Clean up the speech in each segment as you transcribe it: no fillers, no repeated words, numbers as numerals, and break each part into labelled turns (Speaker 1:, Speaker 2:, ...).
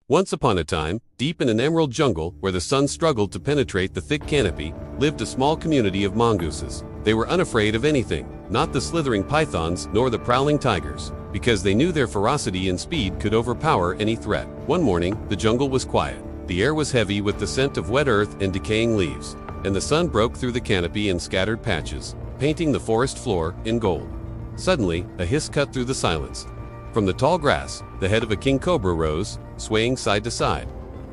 Speaker 1: Once upon a time, deep in an emerald jungle where the sun struggled to penetrate the thick canopy, lived a small community of mongooses. They were unafraid of anything, not the slithering pythons nor the prowling tigers, because they knew their ferocity and speed could overpower any threat. One morning, the jungle was quiet. The air was heavy with the scent of wet earth and decaying leaves, and the sun broke through the canopy in scattered patches, painting the forest floor in gold. Suddenly, a hiss cut through the silence. From the tall grass, the head of a king cobra rose, swaying side to side.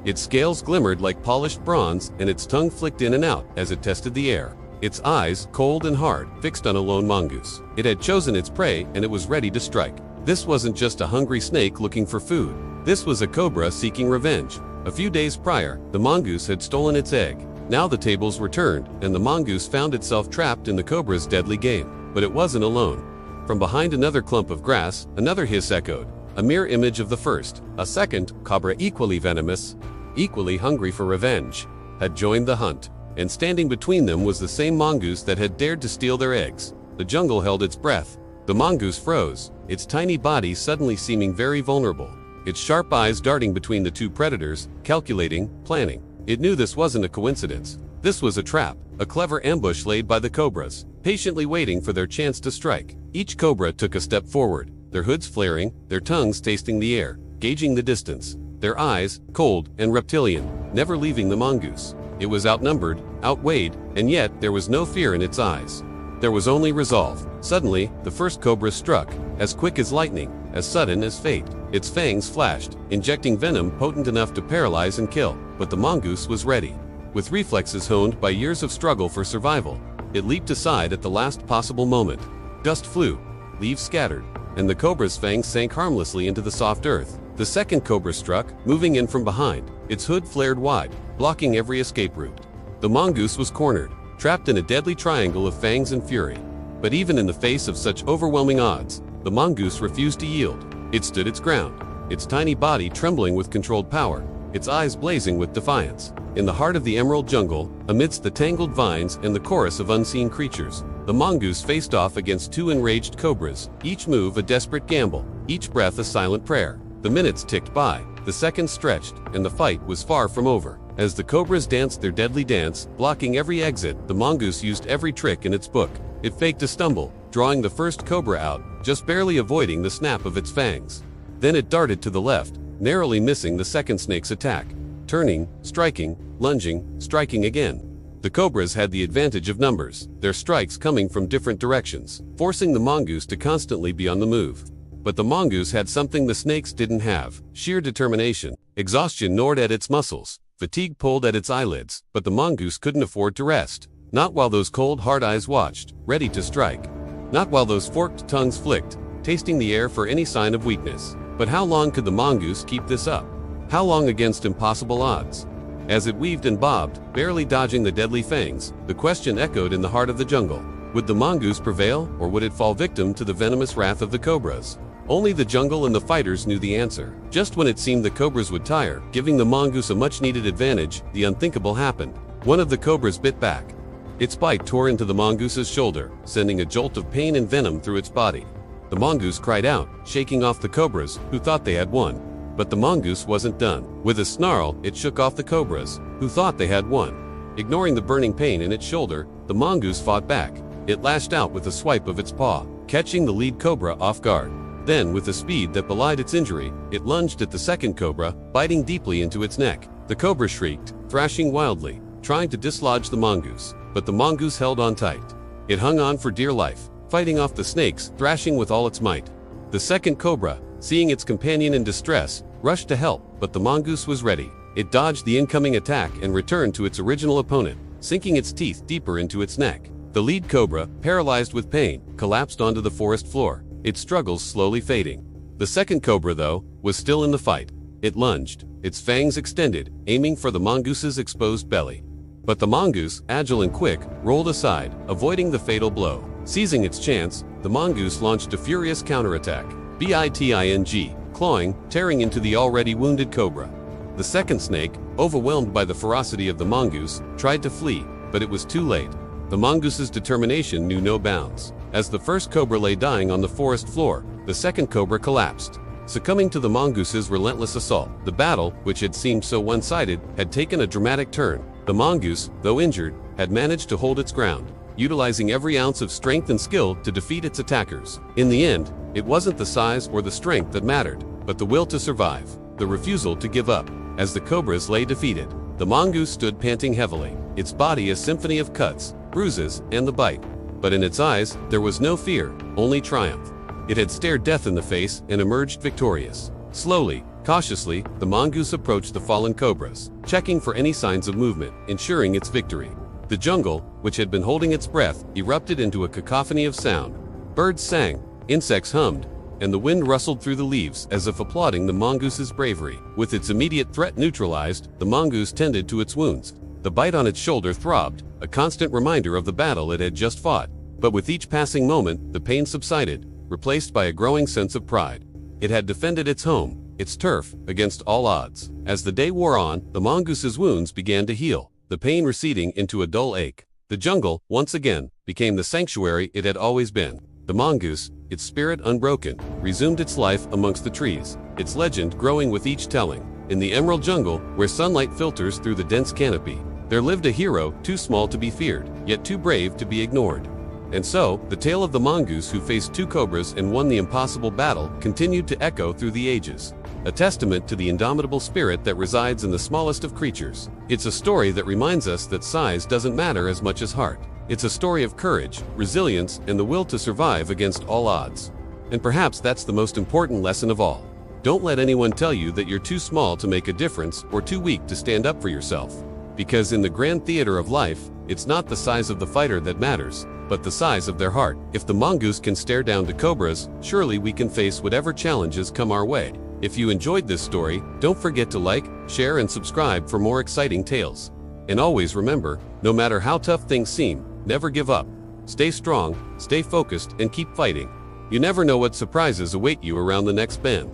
Speaker 1: Its scales glimmered like polished bronze, and its tongue flicked in and out as it tested the air. Its eyes, cold and hard, fixed on a lone mongoose. It had chosen its prey, and it was ready to strike. This wasn't just a hungry snake looking for food. This was a cobra seeking revenge. A few days prior, the mongoose had stolen its egg. Now the tables were turned, and the mongoose found itself trapped in the cobra's deadly game. But it wasn't alone. From behind another clump of grass, another hiss echoed, a mirror image of the first. A second cobra, equally venomous, equally hungry for revenge, had joined the hunt. And standing between them was the same mongoose that had dared to steal their eggs. The jungle held its breath. The mongoose froze, its tiny body suddenly seeming very vulnerable, its sharp eyes darting between the two predators, calculating, planning. It knew this wasn't a coincidence. This was a trap, a clever ambush laid by the cobras, patiently waiting for their chance to strike. Each cobra took a step forward, their hoods flaring, their tongues tasting the air, gauging the distance, their eyes, cold and reptilian, never leaving the mongoose. It was outnumbered, outweighed, and yet there was no fear in its eyes. There was only resolve. Suddenly, the first cobra struck, as quick as lightning, as sudden as fate. Its fangs flashed, injecting venom potent enough to paralyze and kill. But the mongoose was ready. With reflexes honed by years of struggle for survival, it leaped aside at the last possible moment. Dust flew, leaves scattered, and the cobra's fangs sank harmlessly into the soft earth. The second cobra struck, moving in from behind. Its hood flared wide, blocking every escape route. The mongoose was cornered, trapped in a deadly triangle of fangs and fury. But even in the face of such overwhelming odds, the mongoose refused to yield. It stood its ground, its tiny body trembling with controlled power, its eyes blazing with defiance. In the heart of the emerald jungle, amidst the tangled vines and the chorus of unseen creatures, the mongoose faced off against two enraged cobras, each move a desperate gamble, each breath a silent prayer. The minutes ticked by, the seconds stretched, and the fight was far from over. As the cobras danced their deadly dance, blocking every exit, the mongoose used every trick in its book. It faked a stumble, drawing the first cobra out, just barely avoiding the snap of its fangs. Then it darted to the left, narrowly missing the second snake's attack. Turning, striking, lunging, striking again. The cobras had the advantage of numbers, their strikes coming from different directions, forcing the mongoose to constantly be on the move. But the mongoose had something the snakes didn't have: sheer determination. Exhaustion gnawed at its muscles, fatigue pulled at its eyelids, but the mongoose couldn't afford to rest. Not while those cold, hard eyes watched, ready to strike. Not while those forked tongues flicked, tasting the air for any sign of weakness. But how long could the mongoose keep this up? How long against impossible odds? As it weaved and bobbed, barely dodging the deadly fangs, the question echoed in the heart of the jungle. Would the mongoose prevail, or would it fall victim to the venomous wrath of the cobras? Only the jungle and the fighters knew the answer. Just when it seemed the cobras would tire, giving the mongoose a much-needed advantage, the unthinkable happened. One of the cobras bit back. Its bite tore into the mongoose's shoulder, sending a jolt of pain and venom through its body. The mongoose cried out, shaking off the cobras, who thought they had won. But the mongoose wasn't done. With a snarl, it shook off the cobras, who thought they had won. Ignoring the burning pain in its shoulder, the mongoose fought back. It lashed out with a swipe of its paw, catching the lead cobra off guard. Then, with a speed that belied its injury, it lunged at the second cobra, biting deeply into its neck. The cobra shrieked, thrashing wildly, trying to dislodge the mongoose, but the mongoose held on tight. It hung on for dear life, fighting off the snakes, thrashing with all its might. The second cobra, seeing its companion in distress, rushed to help, but the mongoose was ready. It dodged the incoming attack and returned to its original opponent, sinking its teeth deeper into its neck. The lead cobra, paralyzed with pain, collapsed onto the forest floor, its struggles slowly fading. The second cobra, though, was still in the fight. It lunged, its fangs extended, aiming for the mongoose's exposed belly. But the mongoose, agile and quick, rolled aside, avoiding the fatal blow. Seizing its chance, the mongoose launched a furious counterattack, biting, clawing, tearing into the already wounded cobra. The second snake, overwhelmed by the ferocity of the mongoose, tried to flee, but it was too late. The mongoose's determination knew no bounds. As the first cobra lay dying on the forest floor, the second cobra collapsed. succumbing to the Mongoose's relentless assault. The battle, which had seemed so one-sided, had taken a dramatic turn. The Mongoose, though injured, had managed to hold its ground, utilizing every ounce of strength and skill to defeat its attackers. In the end, it wasn't the size or the strength that mattered, but the will to survive, the refusal to give up. As the Cobras lay defeated, the Mongoose stood panting heavily, its body a symphony of cuts, bruises, and the bite. But in its eyes, there was no fear, only triumph. It had stared death in the face and emerged victorious. Slowly, cautiously, the Mongoose approached the fallen Cobras, checking for any signs of movement, ensuring its victory. The jungle, which had been holding its breath, erupted into a cacophony of sound. Birds sang, insects hummed, and the wind rustled through the leaves as if applauding the Mongoose's bravery. With its immediate threat neutralized, the Mongoose tended to its wounds. The bite on its shoulder throbbed, a constant reminder of the battle it had just fought. But with each passing moment, the pain subsided, replaced by a growing sense of pride. It had defended its home, its turf, against all odds. As the day wore on, the Mongoose's wounds began to heal, the pain receding into a dull ache. The jungle, once again, became the sanctuary it had always been. The Mongoose, its spirit unbroken, resumed its life amongst the trees, its legend growing with each telling. In the emerald jungle, where sunlight filters through the dense canopy, there lived a hero too small to be feared, yet too brave to be ignored. And so, the tale of the Mongoose who faced two Cobras and won the impossible battle continued to echo through the ages. A testament to the indomitable spirit that resides in the smallest of creatures. It's a story that reminds us that size doesn't matter as much as heart. It's a story of courage, resilience, and the will to survive against all odds. And perhaps that's the most important lesson of all. Don't let anyone tell you that you're too small to make a difference or too weak to stand up for yourself. Because in the grand theater of life, it's not the size of the fighter that matters, but the size of their heart. If the Mongoose can stare down to Cobras, surely we can face whatever challenges come our way. If you enjoyed this story, don't forget to like, share, and subscribe for more exciting tales. And always remember, no matter how tough things seem, never give up. Stay strong, stay focused, and keep fighting. You never know what surprises await you around the next bend.